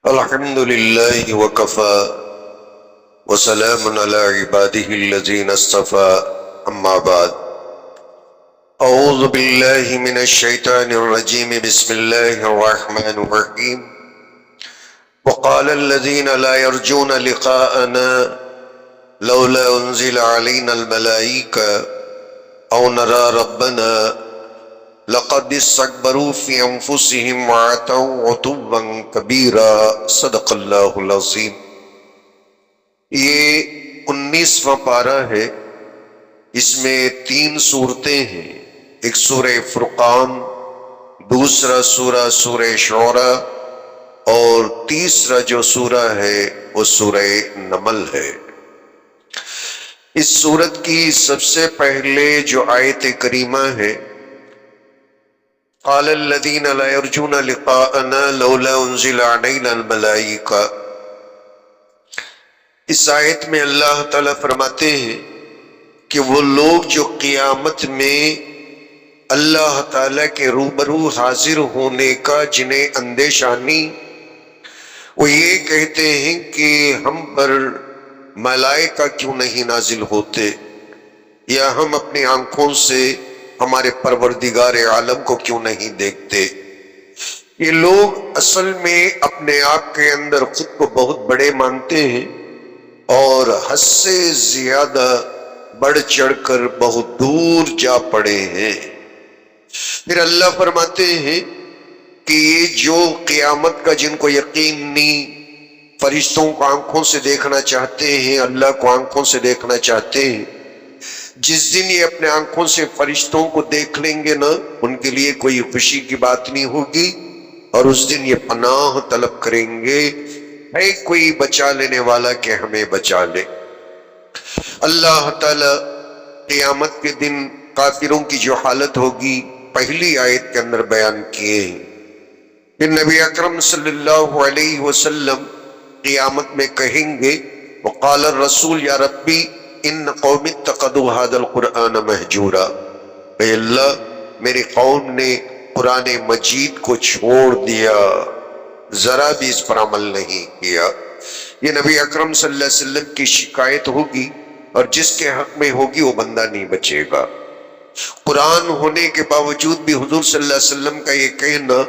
الحمد لله وكفى وسلام على عباده الذين اصطفى أما بعد أعوذ بالله من الشيطان الرجيم بسم الله الرحمن الرحيم وقال الذين لا يرجون لقاءنا لولا أنزل علينا الملائكة أو نرى ربنا لقد استكبروا في انفسهم وعتوا عتوا كبيرا صدق اللہ العظیم۔ یہ 19واں پارہ ہے، اس میں 3 صورتیں ہیں، ایک سورہ فرقان، دوسرا سورہ شعراء اور تیسرا جو سورہ ہے وہ سورہ نمل ہے۔ اس سورت کی سب سے پہلے جو آیت کریمہ ہے قال الذين لا يرجون لقاءنا لولا انزل علينا الملائكة، اس آیت میں اللہ تعالیٰ فرماتے ہیں کہ وہ لوگ جو قیامت میں اللہ تعالیٰ کے روبرو حاضر ہونے کا جنہیں اندیشانی، وہ یہ کہتے ہیں کہ ہم پر ملائکہ کیوں نہیں نازل ہوتے، یا ہم اپنی آنکھوں سے ہمارے پروردگار عالم کو کیوں نہیں دیکھتے۔ یہ لوگ اصل میں اپنے آپ کے اندر خود کو بہت بڑے مانتے ہیں اور حد سے زیادہ بڑھ چڑھ کر بہت دور جا پڑے ہیں۔ پھر اللہ فرماتے ہیں کہ یہ جو قیامت کا جن کو یقین نہیں، فرشتوں کو آنکھوں سے دیکھنا چاہتے ہیں، اللہ کو آنکھوں سے دیکھنا چاہتے ہیں، جس دن یہ اپنے آنکھوں سے فرشتوں کو دیکھ لیں گے نا، ان کے لیے کوئی خوشی کی بات نہیں ہوگی، اور اس دن یہ پناہ طلب کریں گے، ہے کوئی بچا لینے والا کہ ہمیں بچا لے۔ اللہ تعالی قیامت کے دن کافروں کی جو حالت ہوگی پہلی آیت کے اندر بیان کیے ہیں۔ پھر نبی اکرم صلی اللہ علیہ وسلم قیامت میں کہیں گے وقال الرسول یا ربی ان قوم اتخذوا هذا القرآن مہجورا، اے اللہ میری قوم نے قرآن مجید کو چھوڑ دیا، ذرا بھی اس پر عمل نہیں کیا۔ یہ نبی اکرم صلی اللہ علیہ وسلم کی شکایت ہوگی، اور جس کے حق میں ہوگی وہ بندہ نہیں بچے گا۔ قرآن ہونے کے باوجود بھی حضور صلی اللہ علیہ وسلم کا یہ کہنا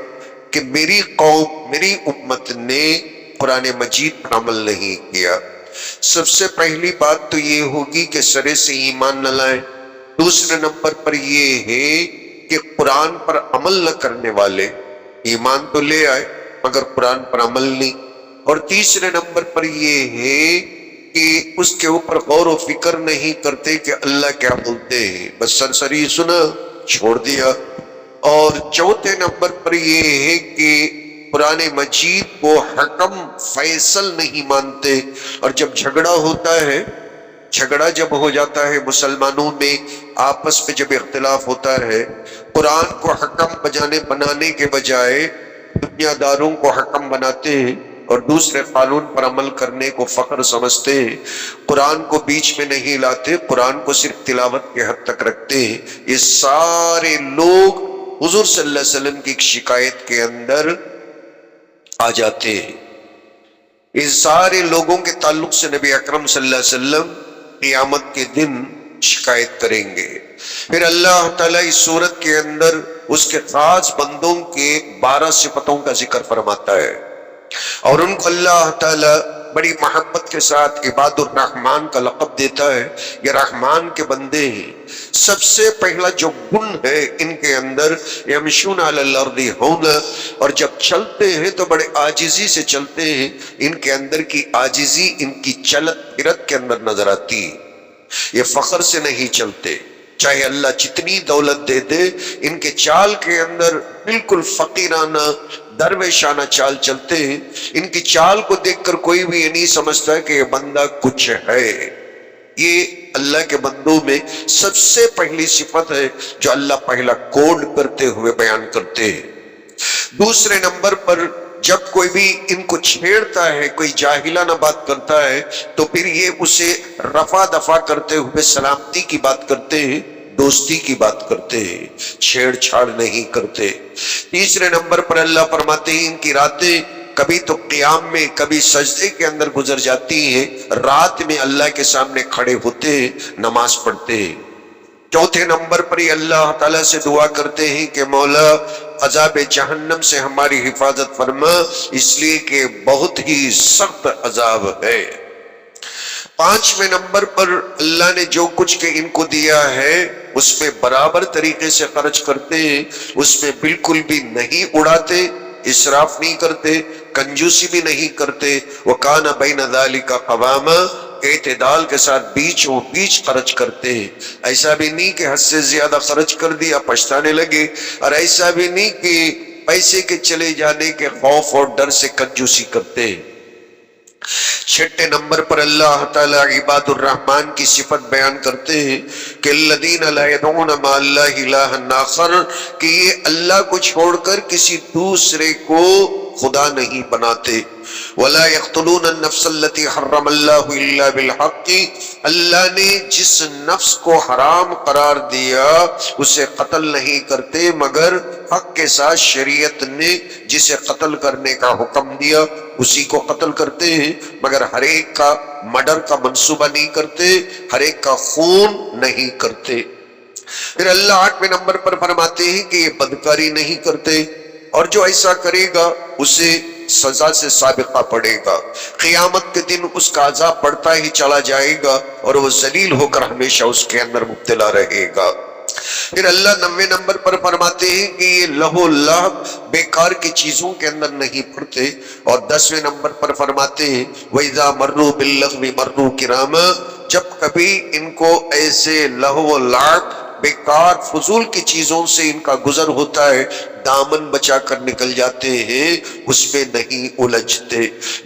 کہ میری قوم، میری امت نے قرآن مجید پر عمل نہیں کیا، سب سے پہلی بات تو یہ ہوگی کہ سرے سے ایمان نہ لائیں۔ دوسرے نمبر پر یہ ہے کہ قرآن پر عمل نہ کرنے والے ایمان تو لے آئے مگر قرآن پر عمل نہیں۔ اور تیسرے نمبر پر یہ ہے کہ اس کے اوپر غور و فکر نہیں کرتے کہ اللہ کیا بولتے ہیں، بس سرسری سنا چھوڑ دیا۔ اور چوتھے نمبر پر یہ ہے کہ قرآن مجید کو حکم فیصل نہیں مانتے، اور جب جھگڑا ہوتا ہے، جھگڑا جب ہو جاتا ہے مسلمانوں میں، آپس میں جب اختلاف ہوتا ہے، قرآن کو حکم بنانے کے بجائے دنیا داروں کو حکم بناتے ہیں اور دوسرے قانون پر عمل کرنے کو فخر سمجھتے ہیں، قرآن کو بیچ میں نہیں لاتے، قرآن کو صرف تلاوت کے حد تک رکھتے ہیں۔ یہ سارے لوگ حضور صلی اللہ علیہ وسلم کی شکایت کے اندر آ جاتے ہیں۔ اس سارے لوگوں کے تعلق سے نبی اکرم صلی اللہ علیہ وسلم قیامت کے دن شکایت کریں گے۔ پھر اللہ تعالیٰ اس صورت کے اندر اس کے خاص بندوں کے 12 صفتوں کا ذکر فرماتا ہے، اور ان کو اللہ تعالیٰ بڑی محبت کے ساتھ عباد الرحمن کا لقب دیتا ہے، یہ رحمان کے بندے ہیں۔ سب سے پہلا جو گن ہے ان کے اندر، یمشون علی الارض ہونا، اور جب چلتے ہیں تو بڑے عاجزی سے چلتے ہیں، ان کے اندر کی عاجزی ان کی چلت پھرت کے اندر نظر آتی ہے۔ یہ فخر سے نہیں چلتے، چاہے اللہ جتنی دولت دے دے، ان کے چال کے اندر بالکل فقیرانہ درویشانہ چال چلتے ہیں۔ ان کی چال کو دیکھ کر کوئی بھی یہ نہیں سمجھتا کہ یہ بندہ کچھ ہے۔ یہ اللہ کے بندوں میں سب سے پہلی صفت ہے جو اللہ پہلا کوڈ کرتے ہوئے بیان کرتے ہیں۔ دوسرے نمبر پر جب کوئی بھی ان کو چھیڑتا ہے، کوئی جاہلانہ بات کرتا ہے، تو پھر یہ اسے رفع دفع کرتے ہوئے سلامتی کی بات کرتے ہیں، دوستی کی بات کرتے ہیں، چھیڑ چھاڑ نہیں کرتے۔ تیسرے نمبر پر اللہ فرماتے ہیں ان کی راتیں کبھی تو قیام میں، کبھی سجدے کے اندر گزر جاتی ہیں، رات میں اللہ کے سامنے کھڑے ہوتے ہیں، نماز پڑھتے ہیں۔ چوتھے نمبر پر یہ اللہ تعالیٰ سے دعا کرتے ہیں کہ مولا عذاب جہنم سے ہماری حفاظت فرما، اس لیے کہ بہت ہی سخت عذاب ہے۔ پانچویں نمبر پر اللہ نے جو کچھ کہ ان کو دیا ہے اس میں برابر طریقے سے خرچ کرتے ہیں، اس میں بالکل بھی نہیں اڑاتے، اسراف نہیں کرتے، کنجوسی بھی نہیں کرتے۔ وَكَانَ بَيْنَ ذَلِكَ قَوَامًا، اعتدال کے ساتھ بیچوں بیچ خرچ کرتے ہیں۔ ایسا بھی نہیں کہ حد سے زیادہ خرچ کر دیا پچھتانے لگے، اور ایسا بھی نہیں کہ پیسے کے چلے جانے کے خوف اور ڈر سے کنجوسی کرتے ہیں۔ چھٹے نمبر پر اللہ تعالیٰ عباد الرحمن کی صفت بیان کرتے ہیں کہ الذین لا يدعون مع اللہ الہا آخر، کہ یہ اللہ کو چھوڑ کر کسی دوسرے کو خدا نہیں بناتے۔ ولا يقتلون النفس التي حرم اللہ الا بالحق، اللہ نے جس نفس کو حرام قرار دیا اسے قتل نہیں کرتے مگر حق کے ساتھ۔ شریعت نے جسے قتل کرنے کا حکم دیا اسی کو قتل کرتے ہیں، مگر ہر ایک کا مرڈر کا منصوبہ نہیں کرتے، ہر ایک کا خون نہیں کرتے۔ پھر اللہ 8ویں نمبر پر فرماتے ہیں کہ یہ بدکاری نہیں کرتے، اور جو ایسا کرے گا اسے سزا سے سابقہ پڑے گا، قیامت کے دن اس کا عذاب بڑھتا ہی چلا جائے گا اور وہ ذلیل ہو کر ہمیشہ اس کے اندر مبتلا رہے گا۔ پھر اللہ 9ویں نمبر پر فرماتے ہیں کہ یہ لہو لعب بیکار کی چیزوں کے اندر نہیں پڑتے، اور 10ویں نمبر پر فرماتے ہیں وَإِذَا مَرُّوا بِاللَّغْوِ مَرُّوا كِرَامًا، جب کبھی ان کو ایسے لہو لعب بیکار فضول کی چیزوں سے ان کا گزر ہوتا ہے دامن بچا کر نکل جاتے ہیں، اس میں نہیں الجھتے۔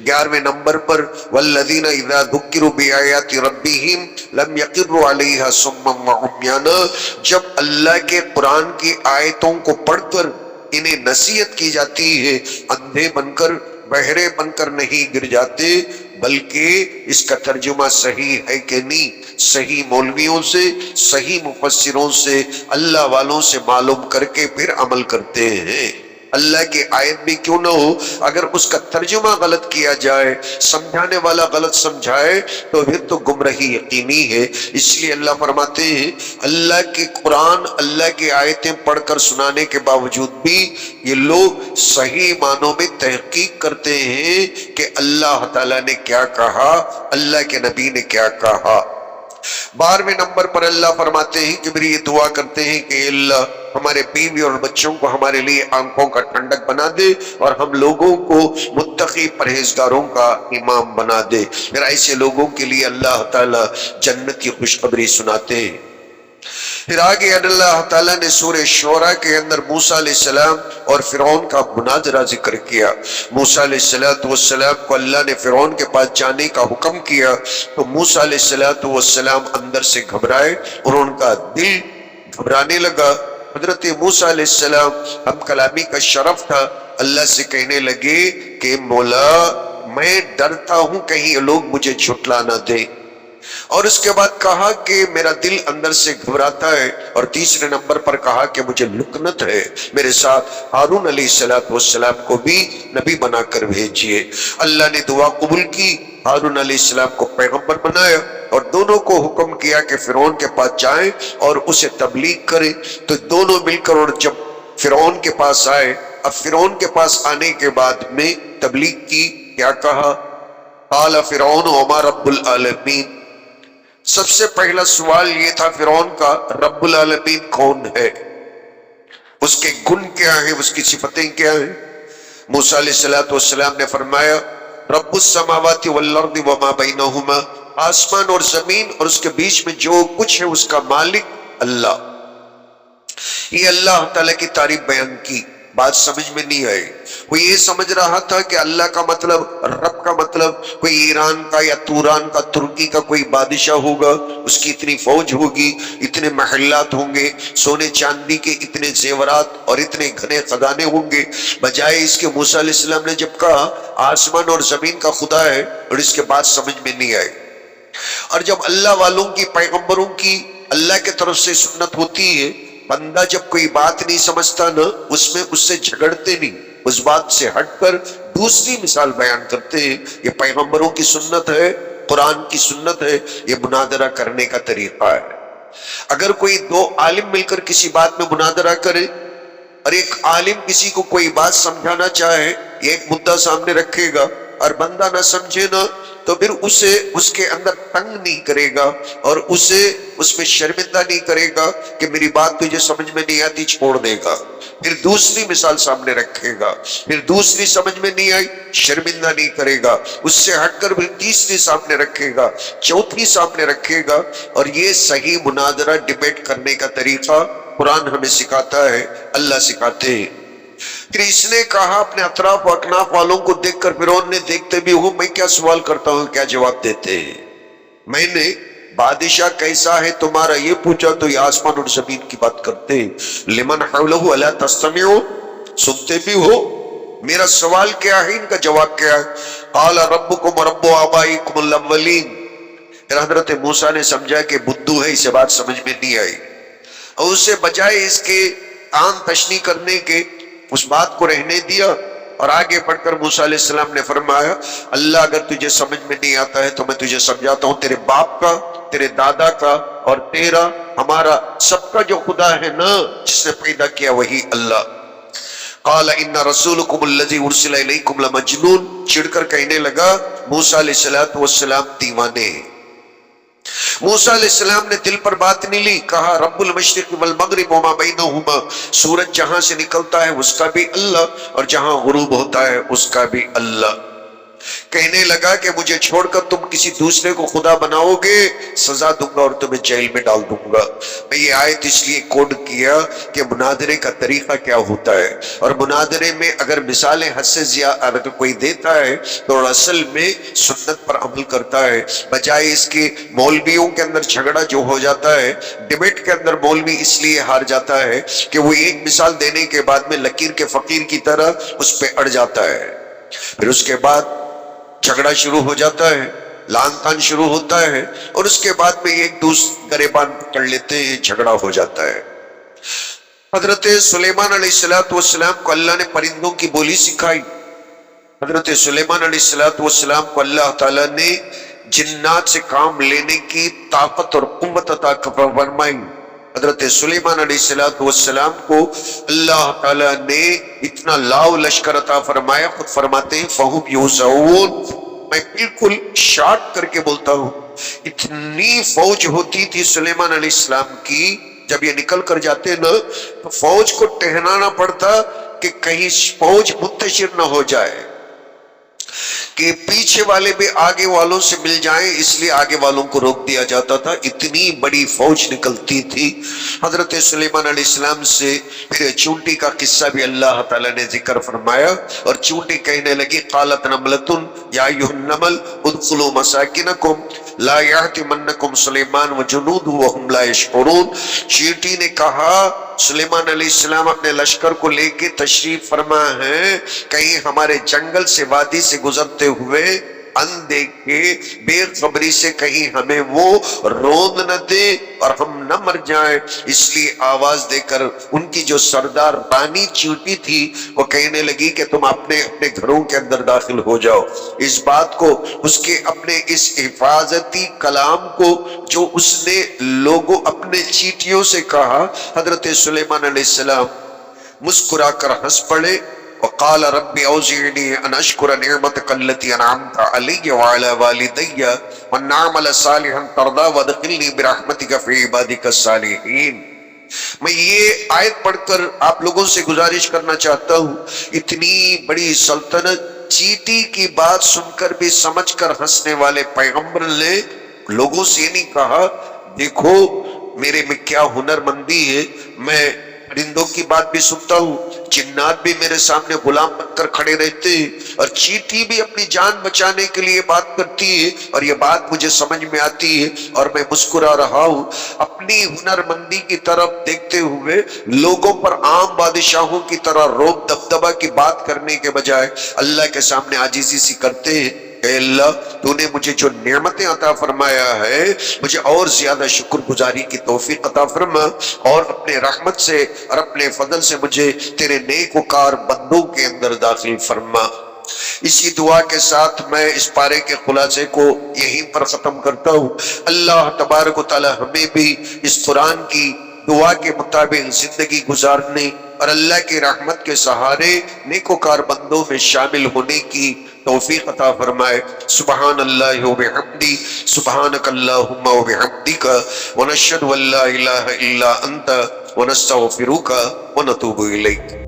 11ویں نمبر پر والذین اذا ذکروا بآیات ربہم لم یقروا علیہا صما وعمیانا، جب اللہ کے قرآن کی آیتوں کو پڑھ کر انہیں نصیحت کی جاتی ہے اندھے بن کر، بہرے بن کر نہیں گر جاتے، بلکہ اس کا ترجمہ صحیح ہے کہ نہیں صحیح مولویوں سے، صحیح مفسروں سے، اللہ والوں سے معلوم کر کے پھر عمل کرتے ہیں۔ اللہ کی آیت بھی کیوں نہ ہو، اگر اس کا ترجمہ غلط کیا جائے، سمجھانے والا غلط سمجھائے تو پھر تو گمراہی یقینی ہے۔ اس لیے اللہ فرماتے ہیں اللہ کی قرآن، اللہ کی آیتیں پڑھ کر سنانے کے باوجود بھی یہ لوگ صحیح معنوں میں تحقیق کرتے ہیں کہ اللہ تعالیٰ نے کیا کہا، اللہ کے نبی نے کیا کہا۔ 12ویں نمبر پر اللہ فرماتے ہیں کہ میری یہ دعا کرتے ہیں کہ اللہ ہمارے بیوی اور بچوں کو ہمارے لیے آنکھوں کا ٹھنڈک بنا دے اور ہم لوگوں کو متقی پرہیزگاروں کا امام بنا دے۔ پھر ایسے لوگوں کے لیے اللہ تعالیٰ جنت کی خوشخبری سناتے ہیں۔ پھر آگے اللہ تعالیٰ نے سورہ شعراء کے اندر موسیٰ علیہ السلام اور فرعون کا مناظرہ ذکر کیا۔ موسیٰ علیہ السلام کو اللہ نے فرعون کے پاس جانے کا حکم کیا تو موسیٰ علیہ السلام اندر سے گھبرائے اور ان کا دل گھبرانے لگا۔ حضرت موسیٰ علیہ السلام ہم کلامی کا شرف تھا، اللہ سے کہنے لگے کہ مولا میں ڈرتا ہوں کہیں یہ لوگ مجھے جھٹلا نہ دیں، اور اس کے بعد کہا کہ میرا دل اندر سے گھبراتا ہے، اور تیسرے نمبر پر کہا کہ مجھے لکنت ہے، میرے ساتھ ہارون علیہ السلام کو بھی نبی بنا کر بھیجیے۔ اللہ نے دعا قبول کی، ہارون علیہ السلام کو پیغمبر بنایا اور دونوں کو حکم کیا کہ فرعون کے پاس جائیں اور اسے تبلیغ کریں۔ تو دونوں مل کر، اور جب فرعون کے پاس آئے، اب فرعون کے پاس آنے کے بعد میں تبلیغ کی، کیا کہا؟ قال فرعون وما رب العالمین، سب سے پہلا سوال یہ تھا فرعون کا، رب العالمین کون ہے، اس کے گن کیا ہیں، اس کی صفتیں کیا ہیں؟ موسیٰ علیہ السلام نے فرمایا رب السماوات والارض وما بینہما، آسمان اور زمین اور اس کے بیچ میں جو کچھ ہے اس کا مالک اللہ۔ یہ اللہ تعالیٰ کی تعریف بیان کی، بات سمجھ میں نہیں آئی۔ وہ یہ سمجھ رہا تھا کہ اللہ کا مطلب، رب کا مطلب کوئی ایران کا یا توران کا، ترکی کا کوئی بادشاہ ہوگا، اس کی اتنی فوج ہوگی، اتنے محلات ہوں گے، سونے چاندی کے اتنے زیورات اور اتنے گھنے خزانے ہوں گے۔ بجائے اس کے موسیٰ علیہ السلام نے جب کہا آسمان اور زمین کا خدا ہے، اور اس کے بعد سمجھ میں نہیں آئی۔ اور جب اللہ والوں کی، پیغمبروں کی اللہ کے طرف سے سنت ہوتی ہے، بندہ جب کوئی بات نہیں سمجھتا نا، اس میں اس سے جھگڑتے نہیں، اس بات سے ہٹ کر دوسری مثال بیان کرتے ہیں۔ یہ پیغمبروں کی سنت ہے، قرآن کی سنت ہے، یہ مناظرہ کرنے کا طریقہ ہے۔ اگر کوئی دو عالم مل کر کسی بات میں مناظرہ کرے اور ایک عالم کسی کو کوئی بات سمجھانا چاہے، ایک مدعا سامنے رکھے گا اور بندہ نہ سمجھے نا، تو پھر اسے اس کے اندر تنگ نہیں کرے گا اور اسے اس میں شرمندہ نہیں کرے گا کہ میری بات تجھے سمجھ میں نہیں آتی، چھوڑ دے گا۔ پھر دوسری مثال سامنے رکھے گا، پھر دوسری سمجھ میں نہیں آئی، شرمندہ نہیں کرے گا، اس سے ہٹ کر پھر تیسری سامنے رکھے گا، چوتھی سامنے رکھے گا۔ اور یہ صحیح مناظرہ ڈیبیٹ کرنے کا طریقہ قرآن ہمیں سکھاتا ہے، اللہ سکھاتے ہیں۔ پھر اس نے کہا اپنے اطراف و اکناف والوں کو دیکھ کر، فرعون نے دیکھتے بھی ہو میں کیا سوال کرتا ہوں، کیا جواب دیتے ہیں؟ میں نے بادشاہ کیسا ہے تمہارا یہ پوچھا تو یہ آسمان اور زمین کی بات کرتے ہیں۔ لمن حولہ الا تستمعون، سنتے بھی ہو؟ میرا سوال کیا ہے، ان کا جواب کیا ہے؟ قال ربکم ورب آبائکم الاولین۔ پھر حضرت موسیٰ نے سمجھا کہ بدو ہے، اسے بات سمجھ میں نہیں آئی، اور اسے بجائے اس کے آن تشنی کرنے کے اس بات کو رہنے دیا، اور آگے بڑھ کر موسیٰ علیہ السلام نے فرمایا اللہ اگر تجھے سمجھ میں نہیں آتا ہے تو میں تجھے سمجھاتا ہوں، تیرے باپ کا، تیرے دادا کا اور تیرا، ہمارا سب کا جو خدا ہے نا، جس نے پیدا کیا وہی اللہ۔ قال ان رسولکم الذی ارسل الیکم لمجنون، چڑھ کر کہنے لگا موسیٰ علیہ السلام دیوانے ہیں۔ موسیٰ علیہ السلام نے دل پر بات نہیں لی، کہا رب المشرق والمغرب وما بینہما، سورج جہاں سے نکلتا ہے اس کا بھی اللہ اور جہاں غروب ہوتا ہے اس کا بھی اللہ۔ کہنے لگا کہ مجھے چھوڑ کر تم کسی دوسرے کو خدا بناؤ گے، سزا دوں گا اور تمہیں جیل میں ڈال دوں گا۔ میں یہ آیت اس لیے کوڈ کیا کہ مناظرے کا طریقہ کیا ہوتا ہے، اور مناظرے میں اگر مثالیں حد سے زیادہ اگر کوئی دیتا ہے تو اصل میں سنت پر عمل کرتا ہے، بجائے اس کے مولویوں کے اندر جھگڑا جو ہو جاتا ہے، ڈیبیٹ کے اندر مولوی اس لیے ہار جاتا ہے کہ وہ ایک مثال دینے کے بعد میں لکیر کے فقیر کی طرح اس پہ اڑ جاتا ہے، پھر اس کے بعد جھگڑا شروع ہو جاتا ہے، لان تان شروع ہوتا ہے، اور اس کے بعد میں ایک دوسرے گریبان پکڑ لیتے ہیں، جھگڑا ہو جاتا ہے۔ حضرت سلیمان علیہ السلام کو اللہ نے پرندوں کی بولی سکھائی، حضرت سلیمان علیہ السلام کو اللہ تعالیٰ نے جنات سے کام لینے کی طاقت اور قوت عطا فرمائی۔ حضرت سلیمان علیہ السلام کو اللہ تعالیٰ نے اتنا لاؤ لشکر عطا فرمایا، خود فرماتے ہیں فَهُمْ يُوزَعُونَ، میں بالکل شارٹ کر کے بولتا ہوں، اتنی فوج ہوتی تھی سلیمان علیہ السلام کی، جب یہ نکل کر جاتے نا تو فوج کو ٹہنانا پڑتا کہ کہیں فوج منتشر نہ ہو جائے، کہ پیچھے والے بھی آگے والوں سے مل جائیں، اس لیے آگے والوں کو روک دیا جاتا تھا، اتنی بڑی فوج نکلتی تھی۔ حضرت سلیمان علیہ السلام سے پھر چونٹی کا قصہ بھی اللہ تعالیٰ نے ذکر فرمایا، اور چونٹی کہنے لگی قالت نملۃ یا ایھا النمل ادخلوا مساکنکم لا یحطمنکم سلیمان وجنودہ وہم لا یشعرون۔ چونٹی نے کہا سلیمان علیہ السلام اپنے لشکر کو لے کے تشریف فرما ہے، کہیں ہمارے جنگل سے وادی سے گزرتے ہوئے اندیکھے بے خبری سے کہیں ہمیں وہ روند نہ دے اور ہم نہ مر جائیں، اس لیے آواز دے کر ان کی جو سردار رانی چیونٹی تھی وہ کہنے لگی کہ تم اپنے اپنے گھروں کے اندر داخل ہو جاؤ۔ اس بات کو، اس کے اپنے اس حفاظتی کلام کو جو اس نے لوگوں اپنے چیٹیوں سے کہا، حضرت سلیمان علیہ السلام مسکرا کر ہنس پڑے، وقال رب اوزعنی ان اشکر نعمتک التی انعمت علی وعلی والدی وان اعمل صالحا ترضی وادخلنی برحمتک فی عبادک الصالحین۔ میں یہ آیت پڑھ کر آپ لوگوں سے گزارش کرنا چاہتا ہوں، اتنی بڑی سلطنت، چیٹی کی بات سن کر بھی سمجھ کر ہنسنے والے پیغمبر نے لوگوں سے نہیں کہا دیکھو میرے میں کیا ہنر مندی ہے، میں پرندوں کی بات بھی سنتا ہوں، جنات بھی میرے سامنے غلام بن کر کھڑے رہتے ہیں، اور چیٹی بھی اپنی جان بچانے کے لیے بات کرتی ہے، اور یہ بات مجھے سمجھ میں آتی ہے اور میں مسکرا رہا ہوں۔ اپنی ہنر مندی کی طرف دیکھتے ہوئے لوگوں پر عام بادشاہوں کی طرح روب دبدبہ کی بات کرنے کے بجائے اللہ کے سامنے عاجزی سی کرتے ہیں اے اللہ تو نے مجھے جو نعمتیں عطا فرمایا ہے مجھے اور زیادہ شکر گزاری کی توفیق عطا فرما، اور اپنے رحمت سے اور اپنے فضل سے مجھے تیرے نیک وکار بندوں کے اندر داخل فرما۔ اسی دعا کے ساتھ میں اس پارے کے خلاصے کو یہیں پر ختم کرتا ہوں۔ اللہ تبارک و تعالی ہمیں بھی اس قرآن کی دعا کے مطابق زندگی گزارنے اور اللہ کی رحمت کے سہارے نیکوکار بندوں میں شامل ہونے کی توفیق عطا فرمائے۔ سبحان اللہ و بحمدی، سبحانک اللہم و بحمدک، ونشہد ان لا الہ الا انت ونستغفرک ونتوب الیک۔